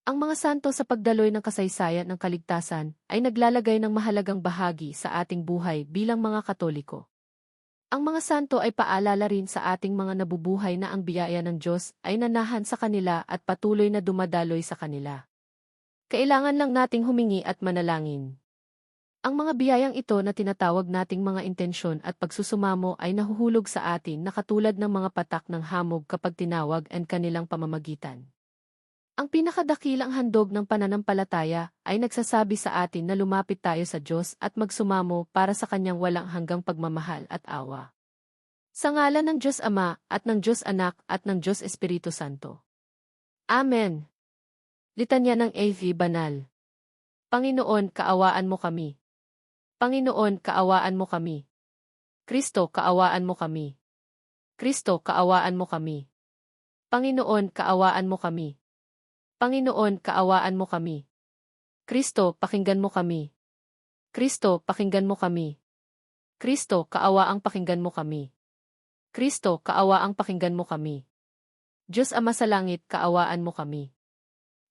Ang mga santo sa pagdaloy ng kasaysayan ng kaligtasan ay naglalagay ng mahalagang bahagi sa ating buhay bilang mga Katoliko. Ang mga santo ay paalala rin sa ating mga nabubuhay na ang biyaya ng Diyos ay nanahan sa kanila at patuloy na dumadaloy sa kanila. Kailangan lang nating humingi at manalangin. Ang mga biyayang ito na tinatawag nating mga intensyon at pagsusumamo ay nahuhulog sa atin na katulad ng mga patak ng hamog kapag tinawag ang kanilang pamamagitan. Ang pinakadakilang handog ng pananampalataya ay nagsasabi sa atin na lumapit tayo sa Diyos at magsumamo para sa Kanyang walang hanggang pagmamahal at awa. Sa ngalan ng Diyos Ama at ng Diyos Anak at ng Diyos Espiritu Santo. Amen. Litanya ng AV Banal. Panginoon, kaawaan mo kami. Panginoon, kaawaan mo kami. Kristo, kaawaan mo kami. Kristo, kaawaan mo kami. Panginoon, kaawaan mo kami. Panginoon, kaawaan mo kami. Kristo, pakinggan mo kami. Kristo, pakinggan mo kami. Kristo, kaawaang pakinggan mo kami. Kristo, kaawaang pakinggan mo kami. Diyos Ama sa langit, kaawaan mo kami.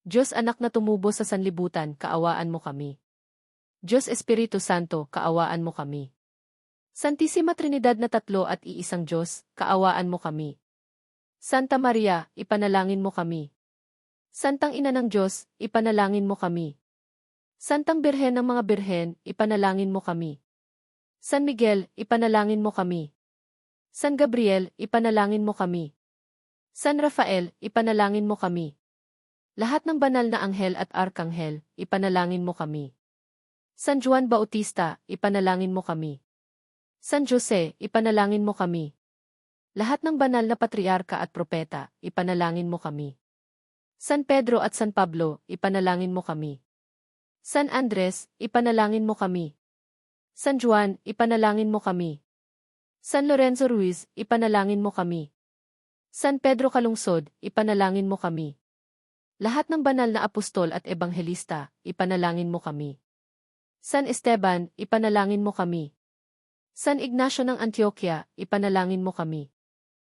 Diyos Anak na tumubo sa sanlibutan, kaawaan mo kami. Diyos Espiritu Santo, kaawaan mo kami. Santissima Trinidad na tatlo at iisang Diyos, kaawaan mo kami. Santa Maria, ipanalangin mo kami. Santang Ina ng Diyos, ipanalangin mo kami. Santang Birhen ng mga Birhen, ipanalangin mo kami. San Miguel, ipanalangin mo kami. San Gabriel, ipanalangin mo kami. San Rafael, ipanalangin mo kami. Lahat ng banal na anghel at arkanghel, ipanalangin mo kami. San Juan Bautista, ipanalangin mo kami. San Jose, ipanalangin mo kami. Lahat ng banal na patriarka at propeta, ipanalangin mo kami. San Pedro at San Pablo, ipanalangin mo kami. San Andres, ipanalangin mo kami. San Juan, ipanalangin mo kami. San Lorenzo Ruiz, ipanalangin mo kami. San Pedro Calungsod, ipanalangin mo kami. Lahat ng banal na apostol at ebanghelista, ipanalangin mo kami. San Esteban, ipanalangin mo kami. San Ignacio ng Antioquia, ipanalangin mo kami.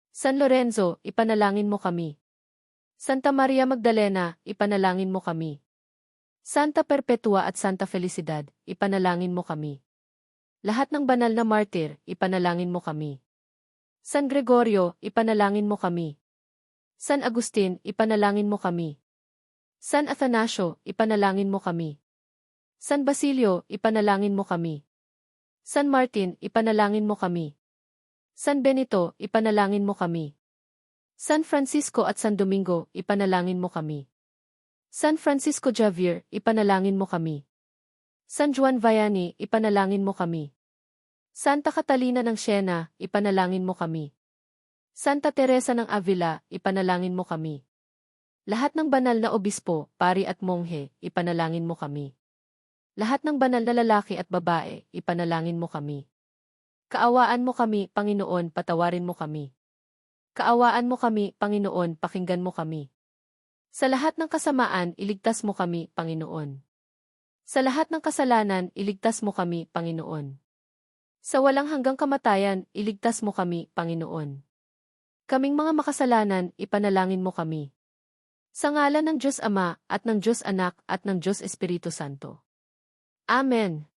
San Lorenzo, ipanalangin mo kami. Santa Maria Magdalena, ipanalangin mo kami. Santa Perpetua at Santa Felicidad, ipanalangin mo kami. Lahat ng banal na martir, ipanalangin mo kami. San Gregorio, ipanalangin mo kami. San Agustin, ipanalangin mo kami. San Athanasio, ipanalangin mo kami. San Basilio, ipanalangin mo kami. San Martin, ipanalangin mo kami. San Benito, ipanalangin mo kami. San Francisco at San Domingo, ipanalangin mo kami. San Francisco Javier, ipanalangin mo kami. San Juan Vianney, ipanalangin mo kami. Santa Catalina ng Siena, ipanalangin mo kami. Santa Teresa ng Avila, ipanalangin mo kami. Lahat ng banal na obispo, pari at monghe, ipanalangin mo kami. Lahat ng banal na lalaki at babae, ipanalangin mo kami. Kaawaan mo kami, Panginoon, patawarin mo kami. Kaawaan mo kami, Panginoon, pakinggan mo kami. Sa lahat ng kasamaan, iligtas mo kami, Panginoon. Sa lahat ng kasalanan, iligtas mo kami, Panginoon. Sa walang hanggang kamatayan, iligtas mo kami, Panginoon. Kaming mga makasalanan, ipanalangin mo kami. Sa ngalan ng Diyos Ama, at ng Diyos Anak, at ng Diyos Espiritu Santo. Amen.